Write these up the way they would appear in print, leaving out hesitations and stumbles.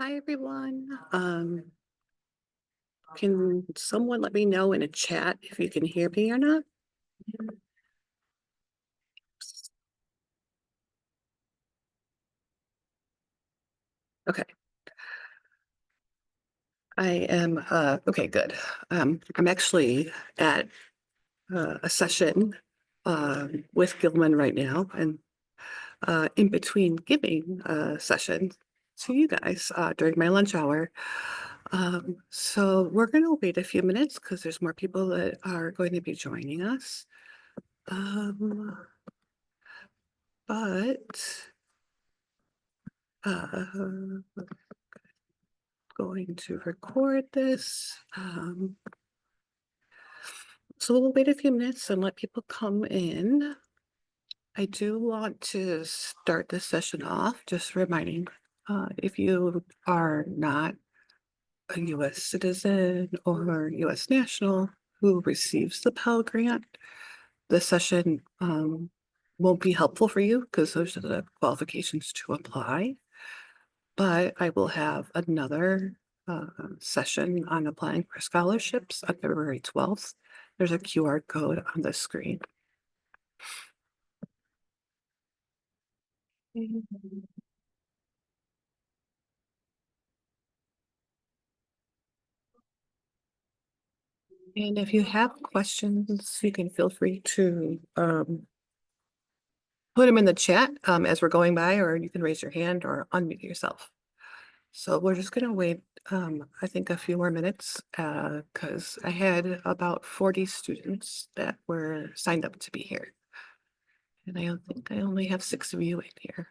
Hi, everyone. Can someone let me know in a chat if you can hear me or not? Okay, I am, okay, good. I'm actually at a session with Gilman right now and in between giving a session to you guys during my lunch hour. So we're going to wait a few minutes because there's more people that are going to be joining us. Um, but uh, going to record this. So we'll wait a few minutes and let people come in. I do want to start this session off, just reminding if you are not a U.S. citizen or U.S. national who receives the Pell Grant, the session won't be helpful for you because those are the qualifications to apply. But I will have another session on applying for scholarships on February 12th. There's a QR code on the screen. And if you have questions, you can feel free to put them in the chat as we're going by, or you can raise your hand or unmute yourself. So we're just going to wait, I think, a few more minutes because I had about 40 students that were signed up to be here. And I don't think I only have 6 of you in here.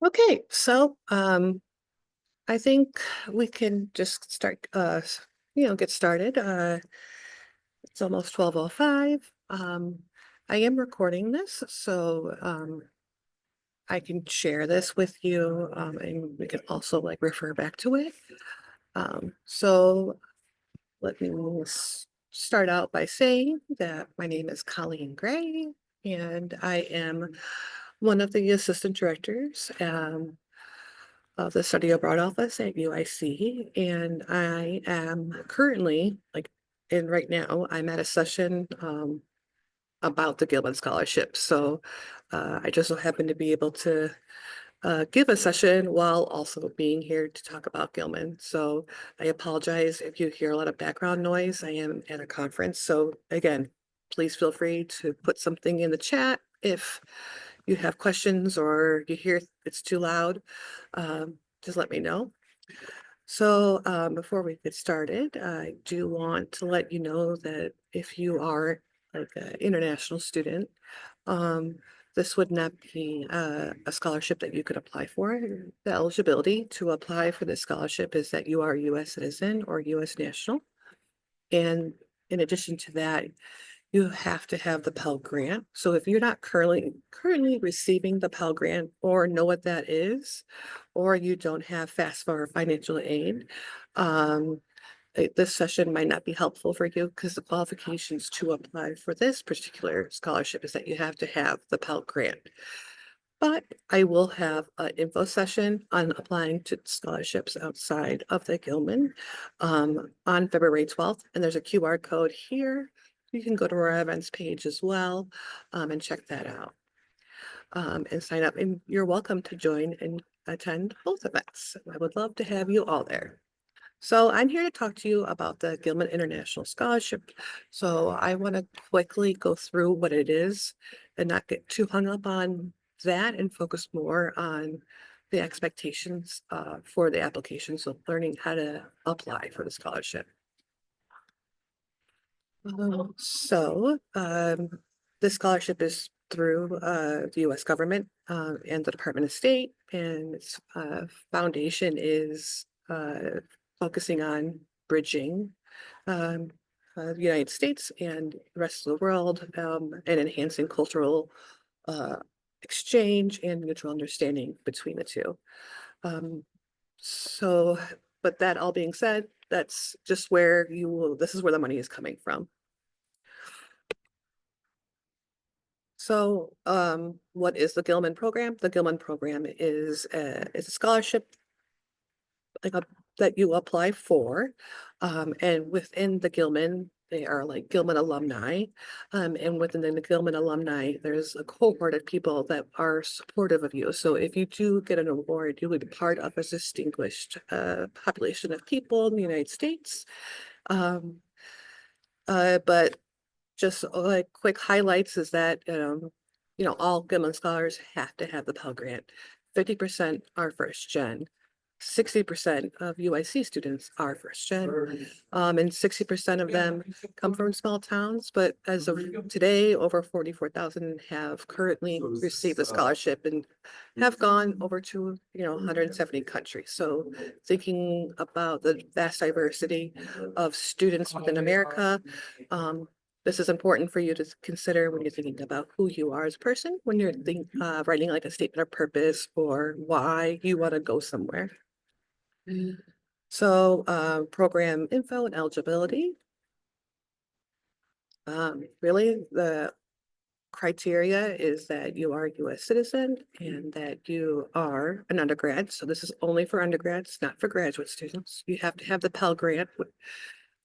Okay, so I think we can just start, get started. It's almost 12:05. I am recording this, so I can share this with you, and we can also like refer back to it. So let me start out by saying that my name is Colleen Gray, and I am one of the assistant directors of the Study Abroad Office at UIC, and I am currently, and right now, I'm at a session about the Gilman Scholarship. So I just so happen to be able to give a session while also being here to talk about Gilman. So I apologize if you hear a lot of background noise. I am at a conference. So again, please feel free to put something in the chat if you have questions or you hear it's too loud. Just let me know. So before we get started, I do want to let you know that if you are like an international student, um, this would not be a scholarship that you could apply for. The eligibility to apply for this scholarship is that you are a U.S. citizen or U.S. national. And in addition to that, you have to have the Pell Grant. So if you're not currently receiving the Pell Grant or know what that is, or you don't have FAFSA financial aid, um, this session might not be helpful for you because the qualifications to apply for this particular scholarship is that you have to have the Pell Grant. But I will have an info session on applying to scholarships outside of the Gilman on February 12th. And there's a QR code here. You can go to our events page as well and check that out and sign up. And you're welcome to join and attend both events. I would love to have you all there. So I'm here to talk to you about the Gilman International Scholarship. So I want to quickly go through what it is and not get too hung up on that and focus more on the expectations for the application. So learning how to apply for the scholarship. This scholarship is through the U.S. government and the Department of State, and its foundation is focusing on bridging um, the United States and the rest of the world and enhancing cultural uh, exchange and mutual understanding between the two. Um, so, but that all being said, that's just where this is where the money is coming from. So, what is the Gilman program? The Gilman program is a scholarship like that you apply for, and within the Gilman, they are like Gilman alumni, and within the Gilman alumni, there's a cohort of people that are supportive of you. So, if you do get an award, you will be part of a distinguished population of people in the United States. Um, but just like quick highlights is that, all Gilman scholars have to have the Pell Grant. 50% are first gen. 60% of UIC students are first gen. And 60% of them come from small towns, but as of today, over 44,000 have currently received a scholarship and have gone over to, 170 countries. So thinking about the vast diversity of students within America, this is important for you to consider when you're thinking about who you are as a person, when you're writing like a statement of purpose or why you want to go somewhere. So program info and eligibility. Really, the criteria is that you are a U.S. citizen and that you are an undergrad. So this is only for undergrads, not for graduate students. You have to have the Pell Grant,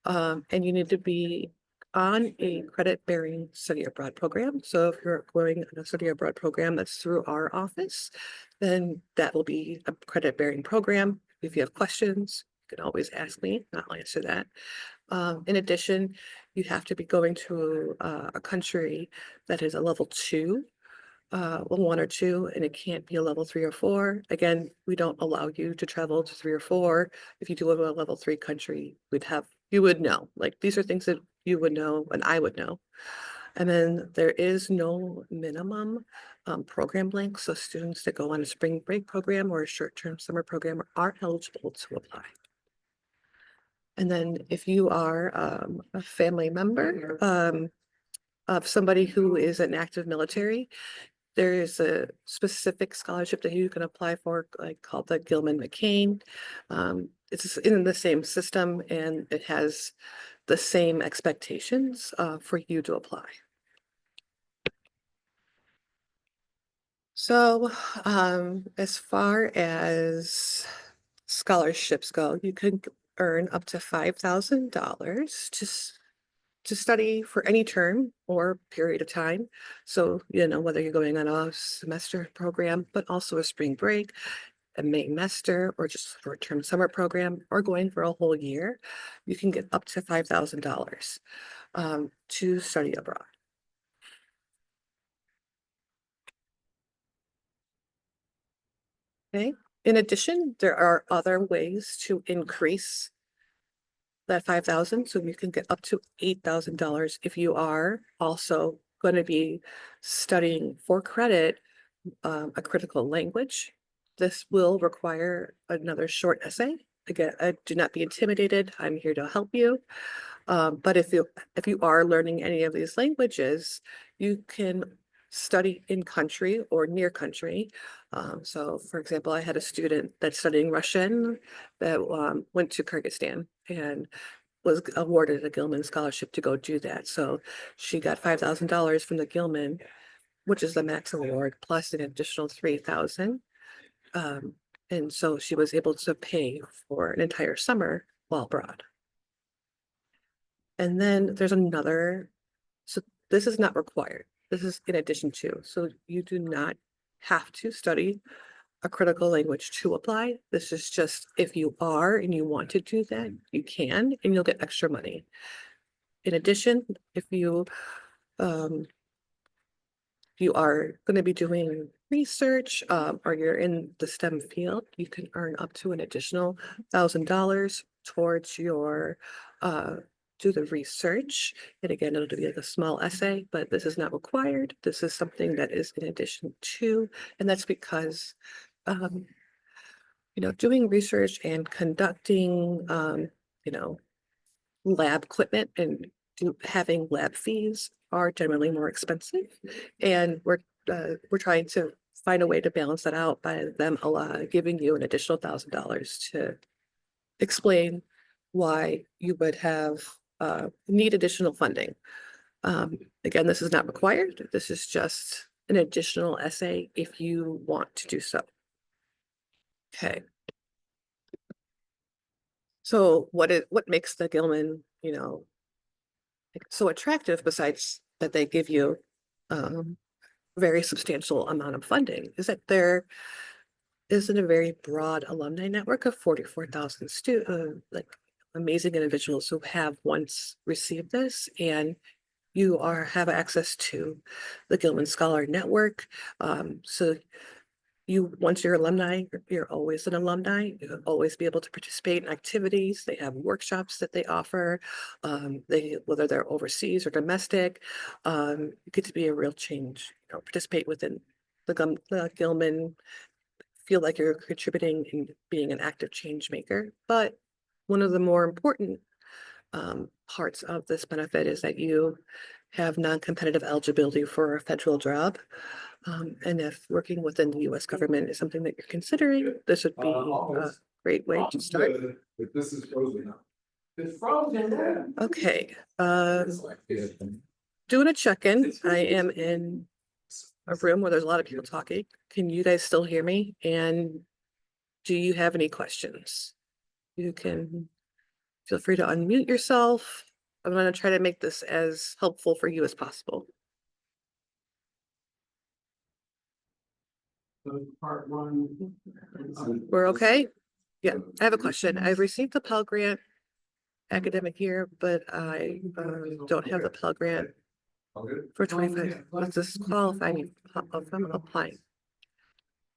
and you need to be on a credit-bearing study abroad program. So if you're going on a study abroad program that's through our office, then that will be a credit-bearing program. If you have questions, you can always ask me, and I'll answer that. In addition, you have to be going to a country that is a level 2, 1 or 2, and it can't be a level 3 or 4. Again, we don't allow you to travel to 3 or 4. If you do go to a level 3 country, you would know. Like these are things that you would know and I would know. And then there is no minimum program length. So students that go on a spring break program or a short-term summer program are eligible to apply. And then if you are a family member of somebody who is an active military, there is a specific scholarship that you can apply for, like called the Gilman McCain. It's in the same system and it has the same expectations for you to apply. So as far as scholarships go, you can earn up to $5,000 to study for any term or period of time. So, whether you're going on a semester program, but also a spring break, a May semester, or just a short-term summer program, or going for a whole year, you can get up to $5,000 to study abroad. Okay. In addition, there are other ways to increase that 5,000, so you can get up to $8,000 if you are also going to be studying for credit a critical language. This will require another short essay. Again, do not be intimidated. I'm here to help you. But if you are learning any of these languages, you can study in country or near country. So for example, I had a student that's studying Russian that went to Kyrgyzstan and was awarded a Gilman scholarship to go do that. So she got $5,000 from the Gilman, which is the max award, plus an additional 3,000. And so she was able to pay for an entire summer while abroad. And then there's another, so this is not required. This is in addition to, so you do not have to study a critical language to apply. This is just if you are and you want to do that, you can, and you'll get extra money. In addition, if you are going to be doing research or you're in the STEM field, you can earn up to an additional $1,000 towards your do the research. And again, it'll be like a small essay, but this is not required. This is something that is in addition to, and that's because doing research and conducting lab equipment and having lab fees are generally more expensive. And we're trying to find a way to balance that out by them giving you an additional $1,000 to explain why you would need additional funding. Again, this is not required. This is just an additional essay if you want to do so. Okay. So what makes the Gilman, so attractive, besides that they give you very substantial amount of funding, is that there isn't a very broad alumni network of 44,000 like amazing individuals who have once received this, and you have access to the Gilman Scholar Network. So once you're alumni, you're always an alumni. You'll always be able to participate in activities. They have workshops that they offer. Whether they're overseas or domestic, you get to be a real change. Participate within the Gilman. Feel like you're contributing and being an active change maker. But one of the more important parts of this benefit is that you have non-competitive eligibility for a federal job. And if working within the US government is something that you're considering, this would be a great way to start. This is frozen now. It's frozen. Okay. Doing a check-in. I am in a room where there's a lot of people talking. Can you guys still hear me? And do you have any questions? You can feel free to unmute yourself. I'm going to try to make this as helpful for you as possible. Part one. We're okay? Yeah, I have a question. I've received the Pell Grant academic year, but I don't have the Pell Grant for 25. Does this qualify me if I'm applying?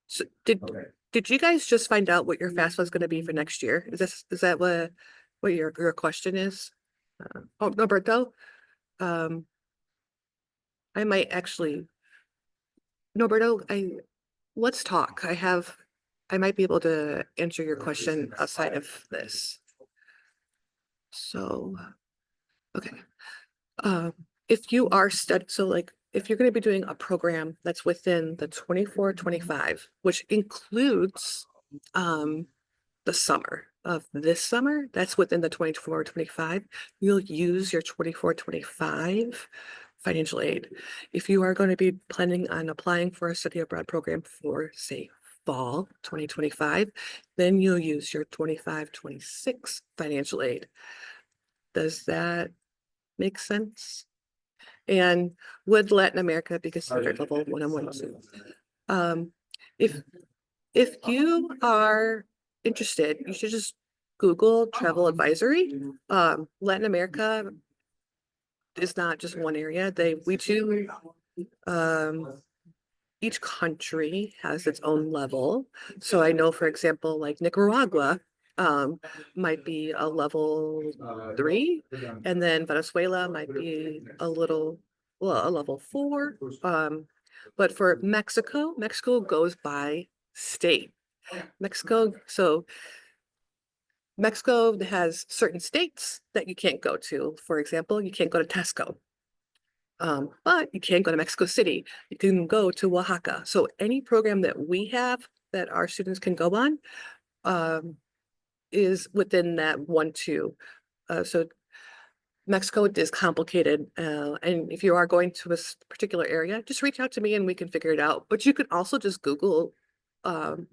So did you guys just find out what your FAFSA is going to be for next year? Is that what your question is? Oh, Norberto, I might actually, Norberto, let's talk. I might be able to answer your question outside of this. So, okay. If you are if you're going to be doing a program that's within the 24-25, which includes the summer of this summer, that's within the 24-25, you'll use your 24-25 financial aid. If you are going to be planning on applying for a study abroad program for, say, fall 2025, then you'll use your 25-26 financial aid. Does that make sense? And would Latin America be considered level 1 and 1 2? If you are interested, you should just Google travel advisory. Latin America is not just one area. We do each country has its own level. So I know, for example, like Nicaragua um, might be a level 3, and then Venezuela might be a level 4. But for Mexico, Mexico goes by state. Mexico has certain states that you can't go to. For example, you can't go to Tesco. But you can't go to Mexico City. You can go to Oaxaca. So any program that we have that our students can go on um, is within that 1-2. So Mexico is complicated. And if you are going to a particular area, just reach out to me and we can figure it out. But you could also just Google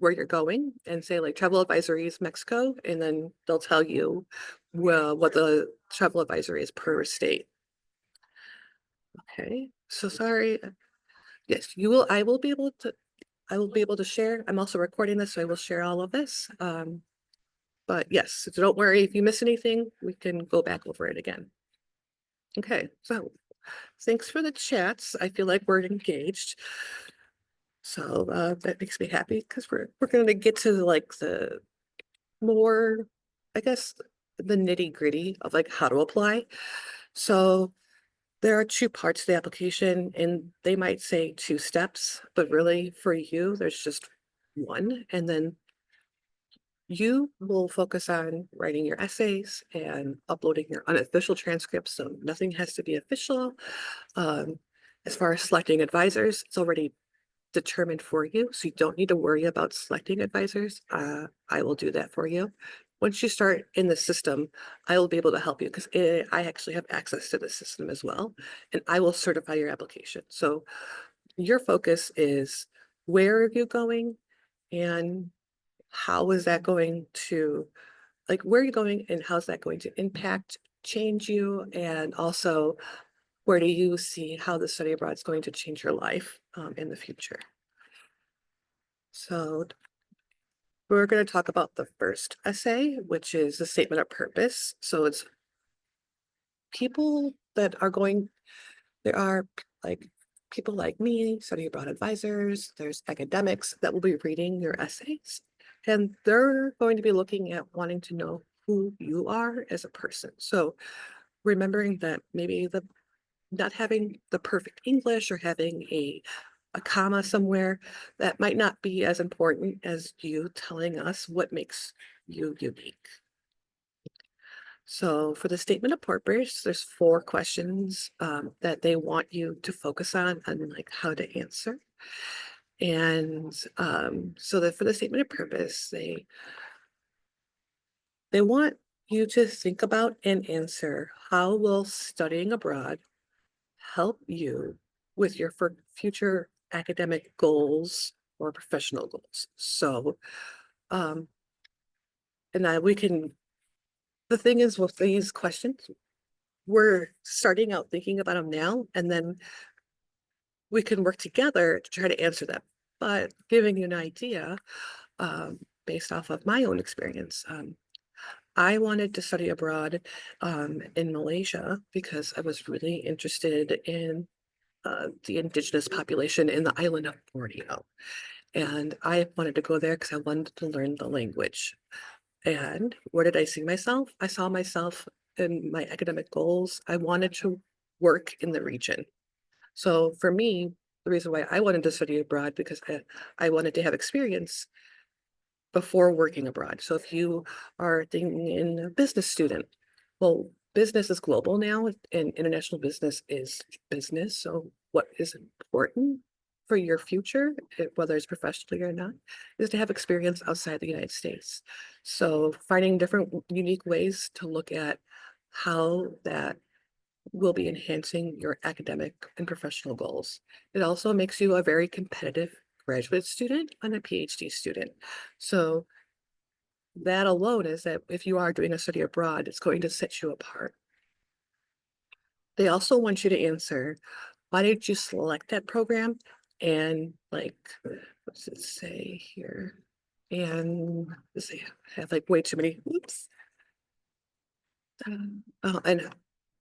where you're going and say like travel advisories Mexico, and then they'll tell you what the travel advisory is per state. Okay, so sorry. Yes, you will. I will be able to share. I'm also recording this, so I will share all of this. But yes, so don't worry if you miss anything, we can go back over it again. Okay, so thanks for the chats. I feel like we're engaged. So that makes me happy because we're going to get to like the more, I guess, the nitty gritty of like how to apply. So there are 2 parts to the application, and they might say 2 steps, but really for you, there's just one. And then you will focus on writing your essays and uploading your unofficial transcripts. So nothing has to be official. Um, as far as selecting advisors, it's already determined for you. So you don't need to worry about selecting advisors. I will do that for you. Once you start in the system, I will be able to help you because I actually have access to the system as well, and I will certify your application. So your focus is where are you going and how is that going to, like, where are you going and how's that going to impact, change you, and also where do you see how the study abroad is going to change your life in the future? So we're going to talk about the first essay, which is the statement of purpose. So it's people that are going, there are like people like me, study abroad advisors, there's academics that will be reading your essays, and they're going to be looking at wanting to know who you are as a person. So remembering that maybe the not having the perfect English or having a comma somewhere, that might not be as important as you telling us what makes you unique. So for the statement of purpose, there's 4 questions that they want you to focus on and like how to answer. And so that for the statement of purpose, they want you to think about and answer how will studying abroad help you with your future academic goals or professional goals. So, um, and we can, the thing is with these questions, we're starting out thinking about them now, and then we can work together to try to answer them. But giving you an idea, based off of my own experience, I wanted to study abroad in Malaysia because I was really interested in the indigenous population in the island of Borneo. And I wanted to go there because I wanted to learn the language. And where did I see myself? I saw myself in my academic goals. I wanted to work in the region. So for me, the reason why I wanted to study abroad because I wanted to have experience before working abroad. So if you are thinking a business student, well, business is global now and international business is business. So what is important for your future, whether it's professionally or not, is to have experience outside the United States. So finding different unique ways to look at how that will be enhancing your academic and professional goals. It also makes you a very competitive graduate student and a PhD student. So that alone is that if you are doing a study abroad, it's going to set you apart. They also want you to answer, why did you select that program? And like, what's it say here? And let's see, I have like way too many, oops. And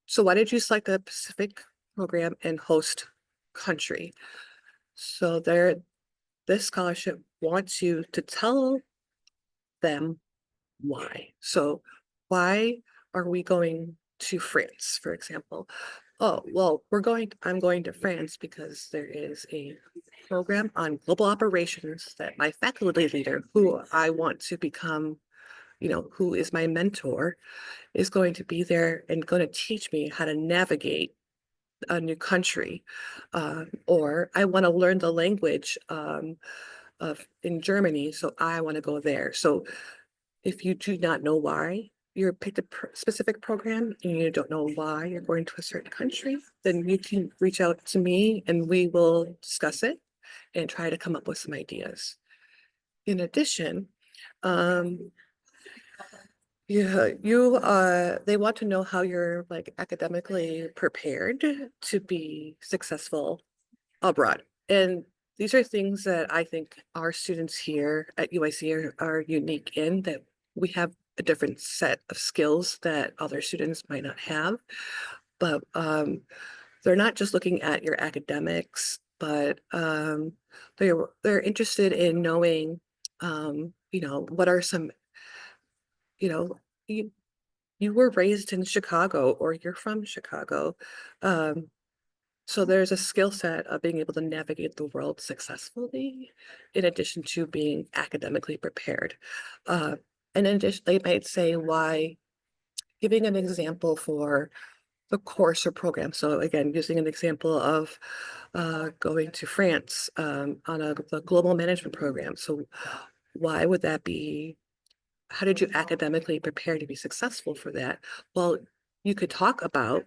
so why did you select a specific program and host country? So this scholarship wants you to tell them why. So why are we going to France, for example? Oh, well, I'm going to France because there is a program on global operations that my faculty leader, who I want to become, who is my mentor, is going to be there and going to teach me how to navigate a new country. Or I want to learn the language of in Germany, so I want to go there. So if you do not know why you're picked a specific program and you don't know why you're going to a certain country, then you can reach out to me and we will discuss it and try to come up with some ideas. In addition, um, they want to know how you're like academically prepared to be successful abroad. And these are things that I think our students here at UIC are unique in, that we have a different set of skills that other students might not have. But they're not just looking at your academics, but they're interested in knowing, what are some, you know, you, you were raised in Chicago or you're from Chicago. Um, so there's a skill set of being able to navigate the world successfully, in addition to being academically prepared. Uh, and in addition, they might say why, giving an example for the course or program. So again, using an example of going to France on the global management program. So why would that be? How did you academically prepare to be successful for that? Well, you could talk about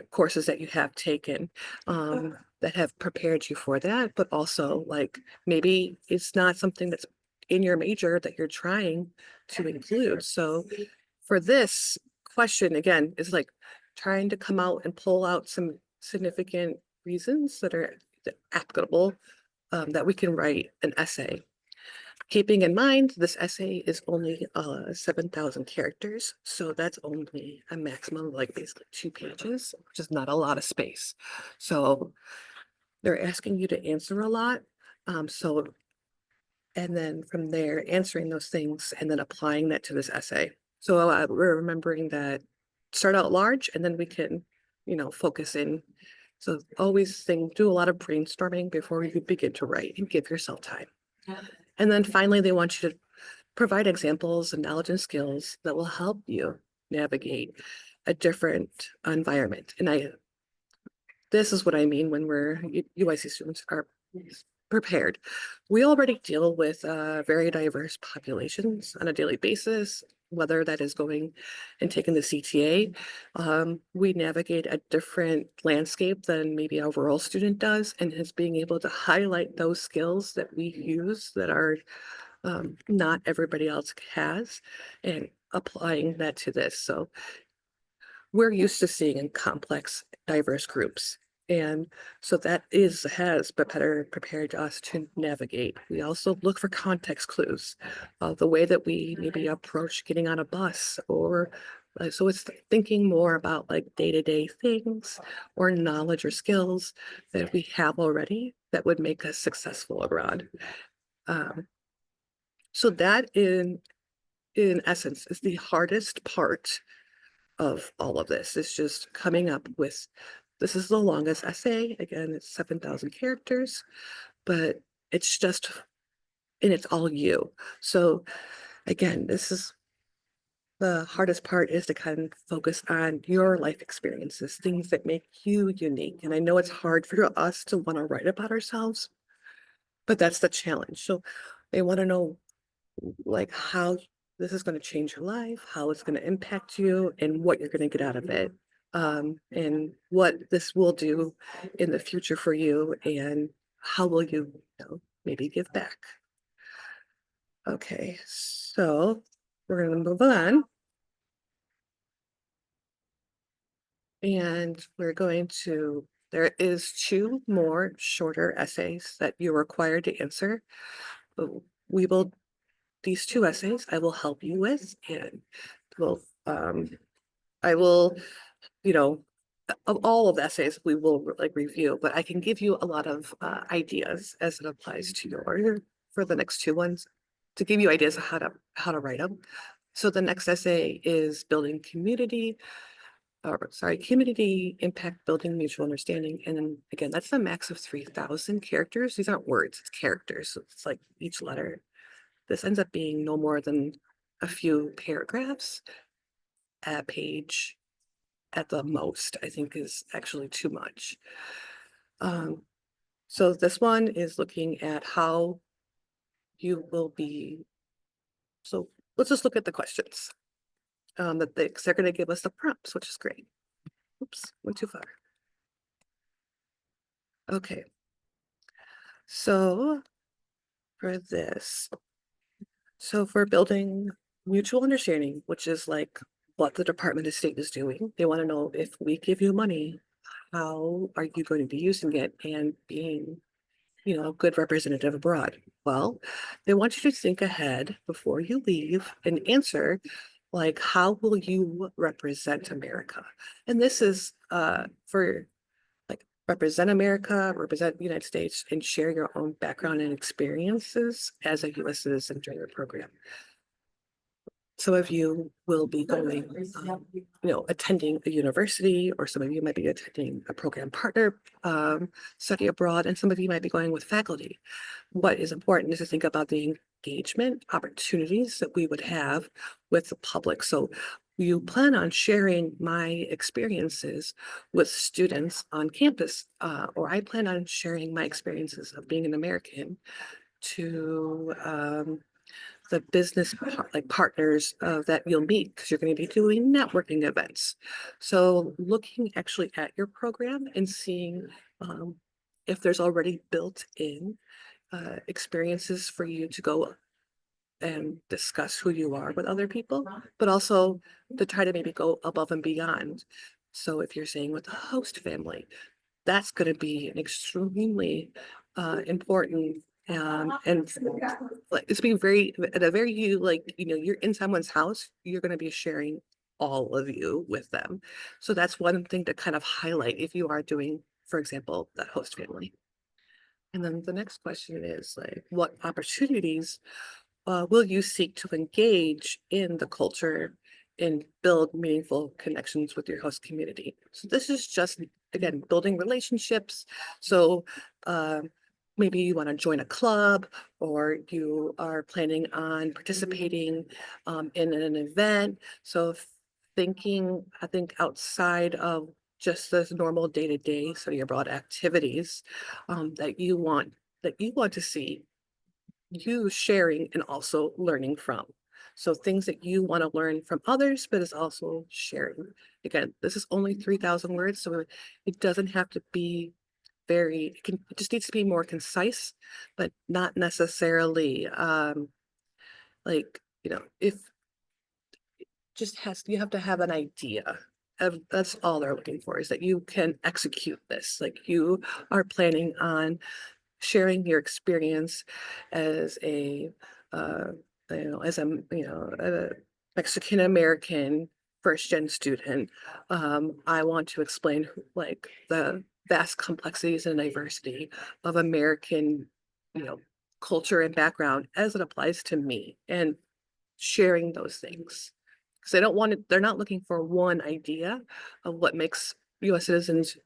courses that you have taken that have prepared you for that, but also like maybe it's not something that's in your major that you're trying to include. So for this question, again, is like trying to come out and pull out some significant reasons that are applicable, that we can write an essay. Keeping in mind, this essay is only 7,000 characters, so that's only a maximum of like basically 2 pages, which is not a lot of space. So they're asking you to answer a lot. And then from there, answering those things and then applying that to this essay. So we're remembering that start out large and then we can, focus in. So always do a lot of brainstorming before you begin to write and give yourself time. And then finally, they want you to provide examples of knowledge and skills that will help you navigate a different environment. And this is what I mean when UIC students are prepared. We already deal with very diverse populations on a daily basis, whether that is going and taking the CTA. We navigate a different landscape than maybe a rural student does, and is being able to highlight those skills that we use that are not everybody else has, and applying that to this. So we're used to seeing in complex, diverse groups. And so that has better prepared us to navigate. We also look for context clues, the way that we maybe approach getting on a bus, or so it's thinking more about like day-to-day things or knowledge or skills that we have already that would make us successful abroad. Um, so that in essence is the hardest part of all of this. It's just coming up with, this is the longest essay. Again, it's 7,000 characters, but it's just, and it's all you. So again, this is the hardest part, is to kind of focus on your life experiences, things that make you unique. And I know it's hard for us to want to write about ourselves, but that's the challenge. So they want to know like how this is going to change your life, how it's going to impact you, and what you're going to get out of it, and what this will do in the future for you, and how will you, maybe give back. Okay, so we're going to move on. And there is 2 more shorter essays that you're required to answer. But we will these 2 essays I will help you with, and will I will, you know, of all of the essays we will like review, but I can give you a lot of ideas as it applies to for the next two ones to give you ideas of how to write them. So the next essay is building community, or sorry, community impact building mutual understanding. And then again, that's a max of 3,000 characters. These aren't words, it's characters. So it's like each letter. This ends up being no more than a few paragraphs, a page at the most, I think is actually too much. So this one is looking at how you will be. So let's just look at the questions that they're going to give us the prompts, which is great. Oops, went too far. Okay. So for this, so for building mutual understanding, which is like what the Department of State is doing, they want to know if we give you money, how are you going to be using it and being, you know, a good representative abroad? Well, they want you to think ahead before you leave and answer, like, how will you represent America? And this is for like represent America, represent the United States, and share your own background and experiences as a U.S. citizen during your program. Some of you will be going, you know, attending a university, or some of you might be attending a program partner study abroad, and some of you might be going with faculty. What is important is to think about the engagement opportunities that we would have with the public. So you plan on sharing my experiences with students on campus, or I plan on sharing my experiences of being an American to the business like partners that you'll meet, because you're going to be doing networking events. So looking actually at your program and seeing if there's already built in experiences for you to go and discuss who you are with other people, but also to try to maybe go above and beyond. So if you're saying with the host family, that's going to be an extremely important and like it's being very at a very you like, you know, you're in someone's house, you're going to be sharing all of you with them. So that's one thing to kind of highlight if you are doing, for example, that host family. And then the next question is like, what opportunities will you seek to engage in the culture and build meaningful connections with your host community? So this is just, again, building relationships. So maybe you want to join a club, or you are planning on participating in an event. So thinking, I think, outside of just this normal day-to-day study abroad activities that you want to see you sharing and also learning from. So things that you want to learn from others, but it's also sharing. Again, this is only 3,000 words, so it doesn't have to be very, it just needs to be more concise, but not necessarily like, you know, if just has, you have to have an idea of, that's all they're looking for, is that you can execute this. Like you are planning on sharing your experience as a, uh, you know, as a, you know, a Mexican American first gen student. I want to explain like the vast complexities and diversity of American, you know, culture and background as it applies to me, and sharing those things. Because they don't want it, they're not looking for one idea of what makes US citizens,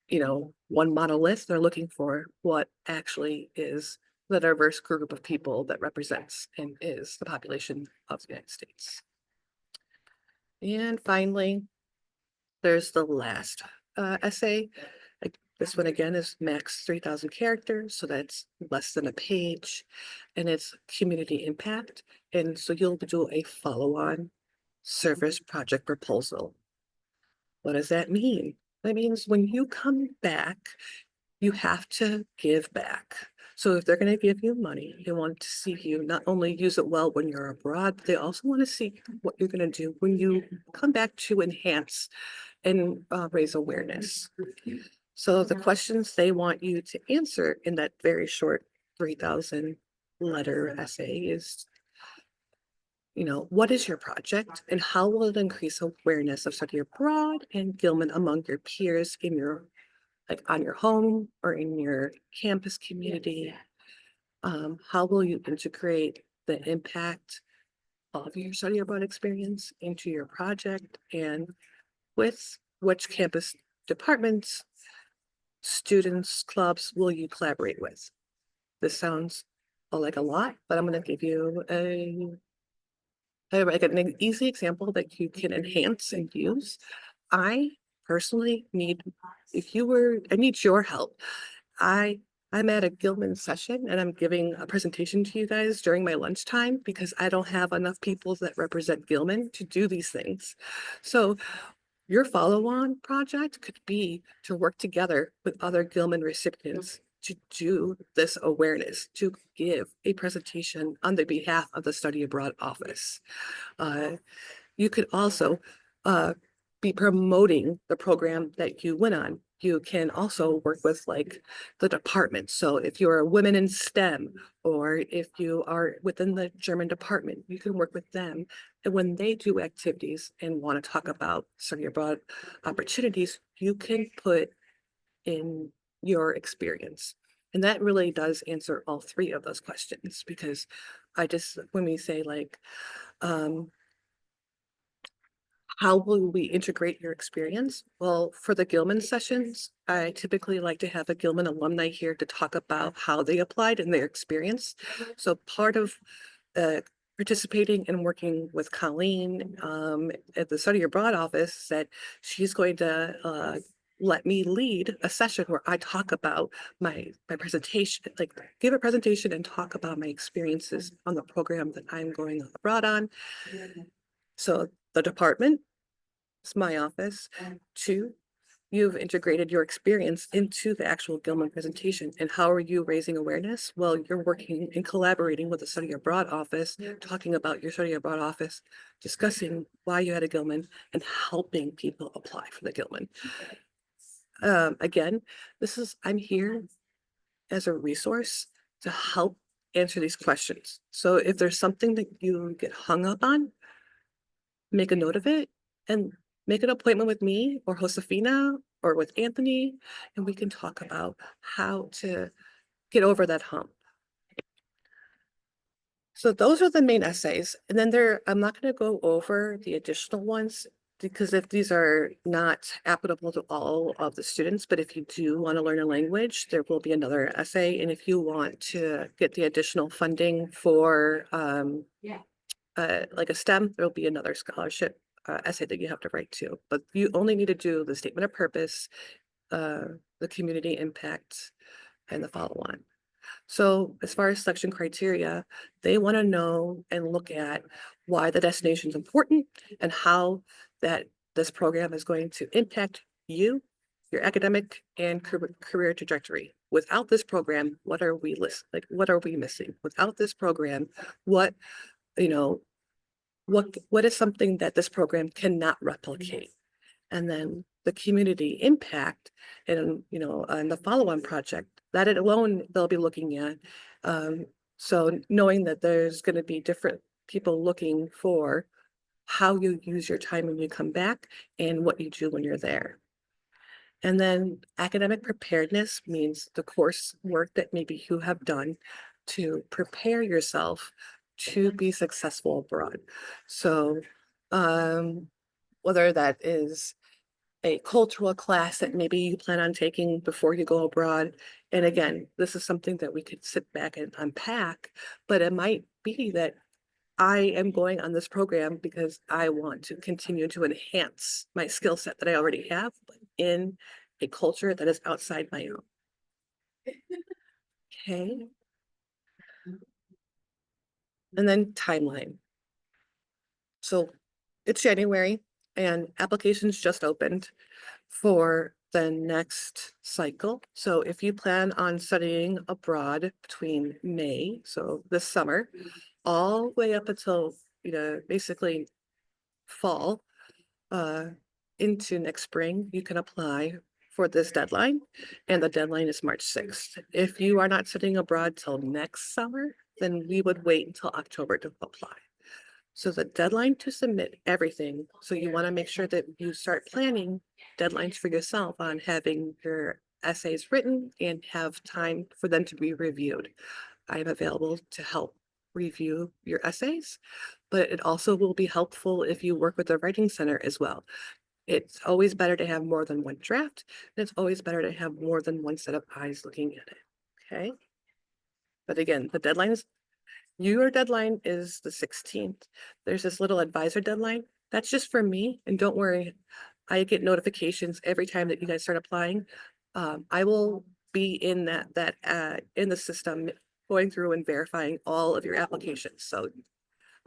you know, one monolith. They're looking for what actually is the diverse group of people that represents and is the population of the United States. And finally, there's the last essay. Like this one again is max 3,000 characters, so that's less than a page, and it's community impact. And so you'll do a follow-on service project proposal. What does that mean? That means when you come back, you have to give back. So if they're going to give you money, they want to see you not only use it well when you're abroad, but they also want to see what you're going to do when you come back to enhance and raise awareness. So the questions they want you to answer in that very short 3,000 letter essay is, what is your project and how will it increase awareness of study abroad and Gilman among your peers in your, like on your home or in your campus community? How will you integrate the impact of your study abroad experience into your project, and with which campus departments, students, clubs will you collaborate with? This sounds like a lot, but I'm going to give you like an easy example that you can enhance and use. I personally need, I need your help. I I'm at a Gilman session and I'm giving a presentation to you guys during my lunchtime because I don't have enough people that represent Gilman to do these things. So your follow-on project could be to work together with other Gilman recipients to do this awareness, to give a presentation on the behalf of the Study Abroad Office. Uh, you could also be promoting the program that you went on. You can also work with like the department. So if you're a women in STEM, or if you are within the German department, you can work with them. And when they do activities and want to talk about study abroad opportunities, you can put in your experience. And that really does answer all three of those questions, because when we say like, um, how will we integrate your experience? Well, for the Gilman sessions, I typically like to have a Gilman alumni here to talk about how they applied and their experience. So part of participating and working with Colleen at the Study Abroad office, that she's going to let me lead a session where I talk about my presentation, like give a presentation and talk about my experiences on the program that I'm going abroad on. So the department, it's my office. Two, you've integrated your experience into the actual Gilman presentation. And how are you raising awareness? Well, you're working and collaborating with the Study Abroad office, talking about your Study Abroad office, discussing why you had a Gilman, and helping people apply for the Gilman. Again, I'm here as a resource to help answer these questions. So if there's something that you get hung up on, make a note of it and make an appointment with me or Josefina or with Anthony, and we can talk about how to get over that hump. So those are the main essays. And then I'm not going to go over the additional ones because if these are not applicable to all of the students, but if you do want to learn a language, there will be another essay. And if you want to get the additional funding for like a STEM, there'll be another scholarship essay that you have to write too. But you only need to do the statement of purpose, the community impact, and the follow-on. So as far as selection criteria, they want to know and look at why the destination is important and how this program is going to impact you, your academic and career trajectory. Without this program, what are we missing? Without this program, what is something that this program cannot replicate? And then the community impact and, and the follow-on project, that alone they'll be looking at. So knowing that there's going to be different people looking for how you use your time when you come back and what you do when you're there. And then academic preparedness means the course work that maybe you have done to prepare yourself to be successful abroad. So whether that is a cultural class that maybe you plan on taking before you go abroad. And again, this is something that we could sit back and unpack, but it might be that I am going on this program because I want to continue to enhance my skill set that I already have in a culture that is outside my own. Okay. And then timeline. So it's January and applications just opened for the next cycle. So if you plan on studying abroad between May, so this summer, all the way up until, basically fall, into next spring, you can apply for this deadline. And the deadline is March 6th. If you are not studying abroad till next summer, then we would wait until October to apply. So the deadline to submit everything, so you want to make sure that you start planning deadlines for yourself on having your essays written and have time for them to be reviewed. I am available to help review your essays, but it also will be helpful if you work with the Writing Center as well. It's always better to have more than one draft, and it's always better to have more than one set of eyes looking at it. Okay. But again, the deadline is your deadline is the 16th. There's this little advisor deadline. That's just for me. And don't worry, I get notifications every time that you guys start applying. I will be in in the system going through and verifying all of your applications. So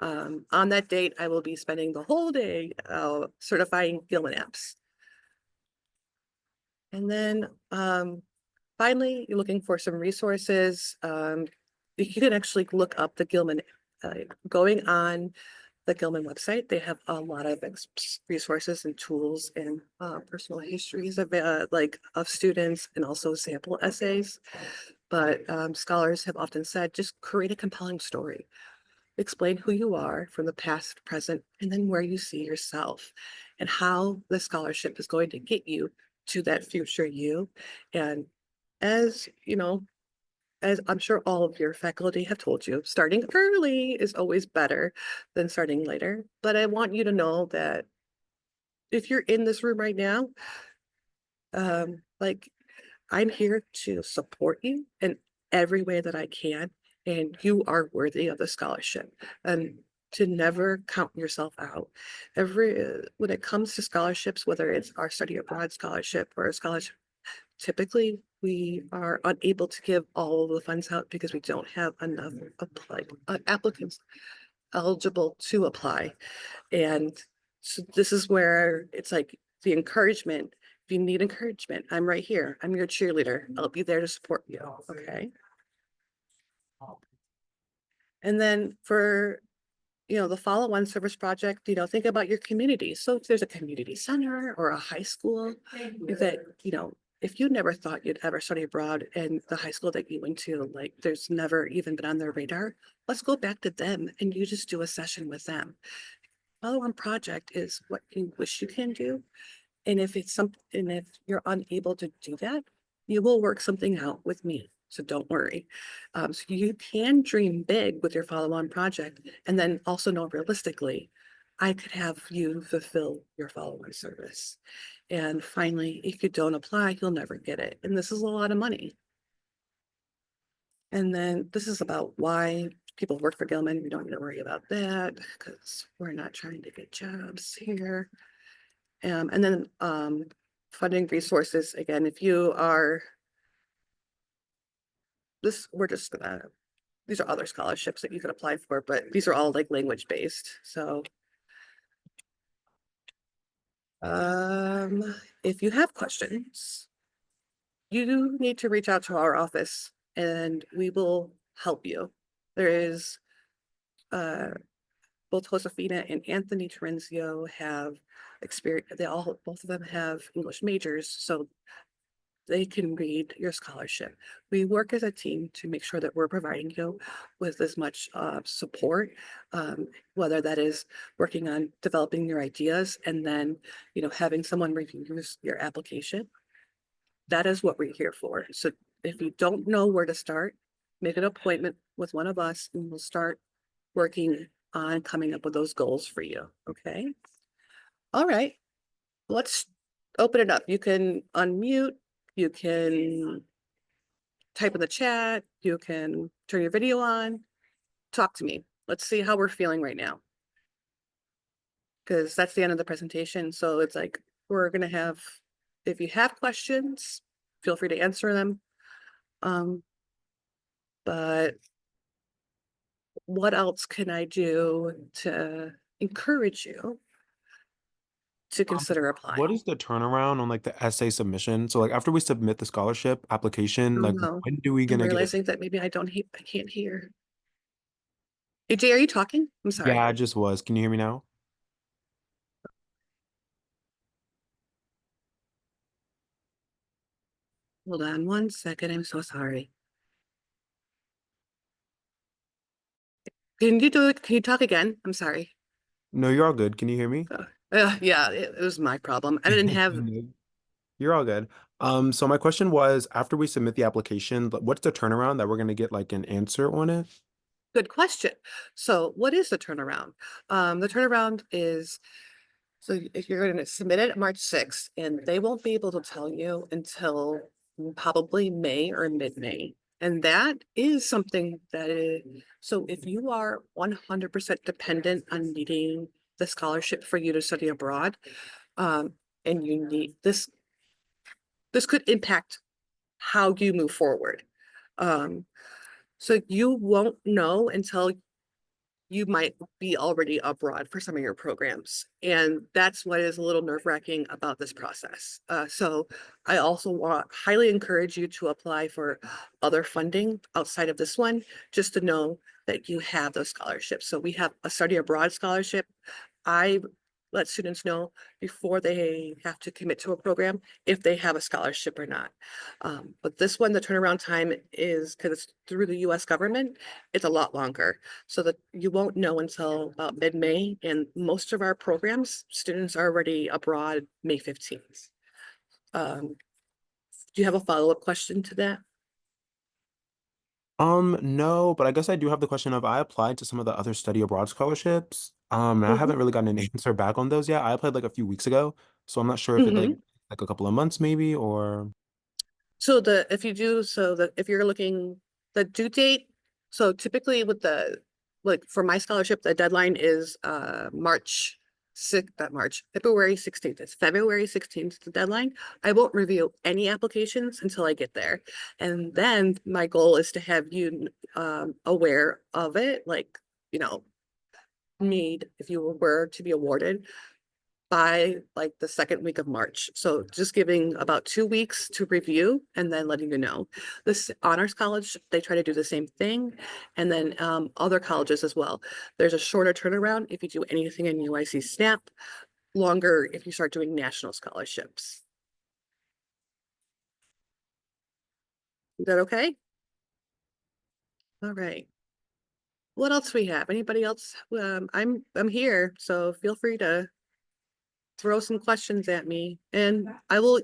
on that date, I will be spending the whole day certifying Gilman apps. And then finally, you're looking for some resources. You can actually look up the Gilman, going on the Gilman website. They have a lot of resources and tools and personal histories of of students and also sample essays. But scholars have often said, just create a compelling story. Explain who you are from the past, present, and then where you see yourself and how the scholarship is going to get you to that future you. And as you know, as I'm sure all of your faculty have told you, starting early is always better than starting later. But I want you to know that if you're in this room right now, like I'm here to support you in every way that I can, and you are worthy of the scholarship. And to never count yourself out. When it comes to scholarships, whether it's our study abroad scholarship or a scholarship, typically we are unable to give all of the funds out because we don't have enough applicants eligible to apply. And so this is where it's like the encouragement. If you need encouragement, I'm right here. I'm your cheerleader. I'll be there to support you. Okay. And then for the follow-on service project, think about your community. So if there's a community center or a high school that, if you never thought you'd ever study abroad and the high school that you went to, like there's never even been on their radar, let's go back to them and you just do a session with them. Follow-on project is what you wish you can do. And if you're unable to do that, you will work something out with me. So don't worry. So you can dream big with your follow-on project and then also know realistically, I could have you fulfill your follow-on service. And finally, if you don't apply, you'll never get it. And this is a lot of money. And then this is about why people work for Gilman. We don't need to worry about that because we're not trying to get jobs here. And then funding resources, again, if you are, we're just gonna, these are other scholarships that you could apply for, but these are all like language based. So if you have questions, you need to reach out to our office and we will help you. There is both Josefina and Anthony Terenzio have experience. Both of them have English majors, so they can read your scholarship. We work as a team to make sure that we're providing you with as much support, whether that is working on developing your ideas and then, having someone review your application. That is what we're here for. So if you don't know where to start, make an appointment with one of us and we'll start working on coming up with those goals for you. Okay. All right. Let's open it up. You can unmute. You can type in the chat. You can turn your video on. Talk to me. Let's see how we're feeling right now. Because that's the end of the presentation. So it's like, we're going to have, if you have questions, feel free to answer them. But what else can I do to encourage you to consider applying? What is the turnaround on like the essay submission? So like after we submit the scholarship application, Oh like no, when do we I'm gonna get it? realizing that maybe I can't hear. AJ, are you talking? I'm Yeah, sorry. I just was. Can you hear me now? Hold on one second. I'm so sorry. Can you talk again? I'm sorry. No, you're all good. Can you hear me? Yeah, it was my problem. I didn't have No, you're all good. So my question was, after we submit the application, what's the turnaround that we're gonna get like an answer on it? good question. So what is the turnaround? The turnaround is, so if you're going to submit it March 6th, and they won't be able to tell you until probably May or mid-May. And that is something that so if you are 100% dependent on needing the scholarship for you to study abroad, um, and you need this could impact how you move forward. Um, so you won't know until you might be already abroad for some of your programs. And that's what is a little nerve-wracking about this process. So I also highly encourage you to apply for other funding outside of this one, just to know that you have those scholarships. So we have a study abroad scholarship. I let students know before they have to commit to a program if they have a scholarship or not. But this one, the turnaround time is, because it's through the US government, it's a lot longer. So that you won't know until about mid-May, and most of our programs, students are already abroad May 15th. Do you have a follow-up question to that? No, but I guess I do have the question of I applied to some of the other study abroad scholarships. And I Mhm. haven't really gotten an answer back on those yet. I applied like a few weeks ago, so I'm not sure if it Mhm. like a couple of months maybe or So if you do, so that if you're looking, the due date, so typically with like for my scholarship, the deadline is March 6th, not March, February 16th. It's February 16th, the deadline. I won't review any applications until I get there. And then my goal is to have you aware of it, like, you know, need if you were to be awarded by like the second week of March. So just giving about 2 weeks to review and then letting you know. This honors college, they try to do the same thing. And then other colleges as well. There's a shorter turnaround if you do anything in UIC SNAP, longer if you start doing national scholarships. Is that okay? All right. What else we have? Anybody else? I'm here, so feel free to throw some questions at me, and I will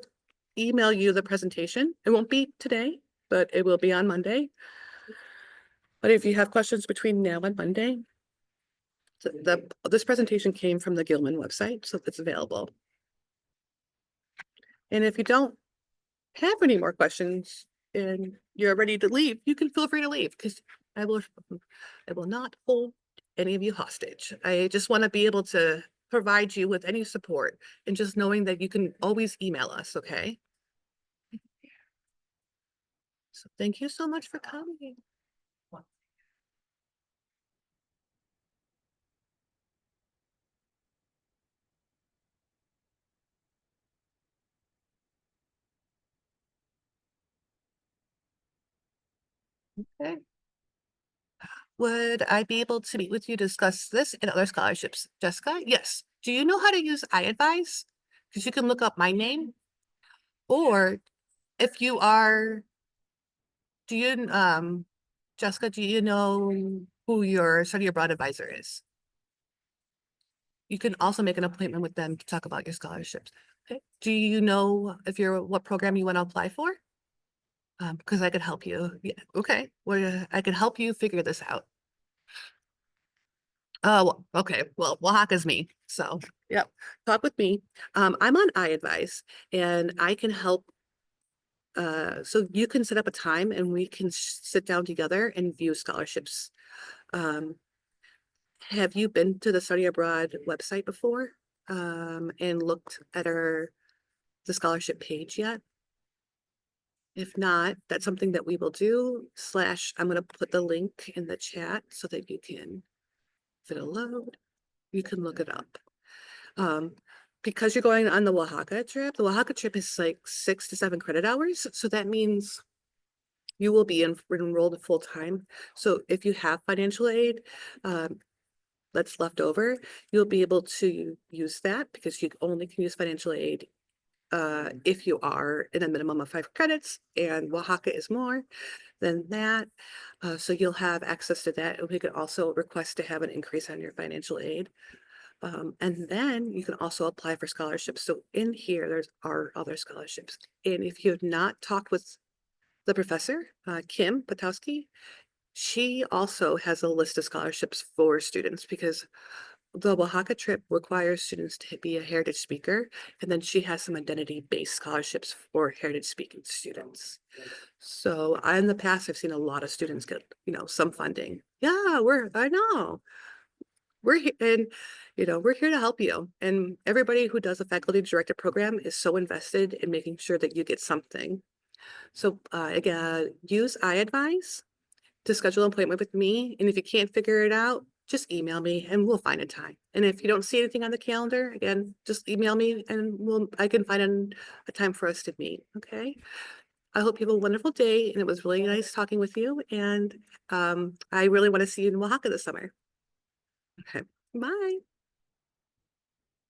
email you the presentation. It won't be today, but it will be on Monday. But if you have questions between now and Monday, this presentation came from the Gilman website, so it's available. And if you don't have any more questions and you're ready to leave, you can feel free to leave, because I will not hold any of you hostage. I just want to be able to provide you with any support, and just knowing that you can always email us, okay? So thank you so much for coming. Okay. Would I be able to meet with you to discuss this and other scholarships? Jessica? Yes. Do you know how to use iAdvise? Because you can look up my name, or if you are, do you, Jessica, do you know who your study abroad advisor is? You can also make an appointment with them to talk about your scholarships. Okay. Do you know if you're, what program you want to apply for? Because I could help you. Yeah, okay. Well, I could help you figure this out. Oh, okay. Well, Oaxaca's me. So, yep. Talk with me. I'm on iAdvise, and I can help. So you can set up a time and we can sit down together and view scholarships. Um, have you been to the study abroad website before? And looked at the scholarship page yet? If not, that's something that we will do. Slash, I'm going to put the link in the chat so that you can, if it'll load, you can look it up. Um, because you're going on the Oaxaca trip is like 6 to 7 credit hours. So that means you will be enrolled full time. So if you have financial aid, that's left over, you'll be able to use that, because you only can use financial aid if you are in a minimum of 5 credits, and Oaxaca is more than that. So you'll have access to that. And we could also request to have an increase on your financial aid. And then you can also apply for scholarships. So in here, there's our other scholarships. And if you have not talked with the professor, Kim Potowski, she also has a list of scholarships for students because the Oaxaca trip requires students to be a heritage speaker, and then she has some identity-based scholarships for heritage speaking students. So in the past, I've seen a lot of students get, some funding. Yeah, I know. We're here and, we're here to help you. And everybody who does a faculty director program is so invested in making sure that you get something. So again, use iAdvise to schedule an appointment with me. And if you can't figure it out, just email me and we'll find a time. And if you don't see anything on the calendar, again, just email me and I can find a time for us to meet. Okay. I hope you have a wonderful day. And it was really nice talking with you. And I really want to see you in Oaxaca this summer. Okay. Bye.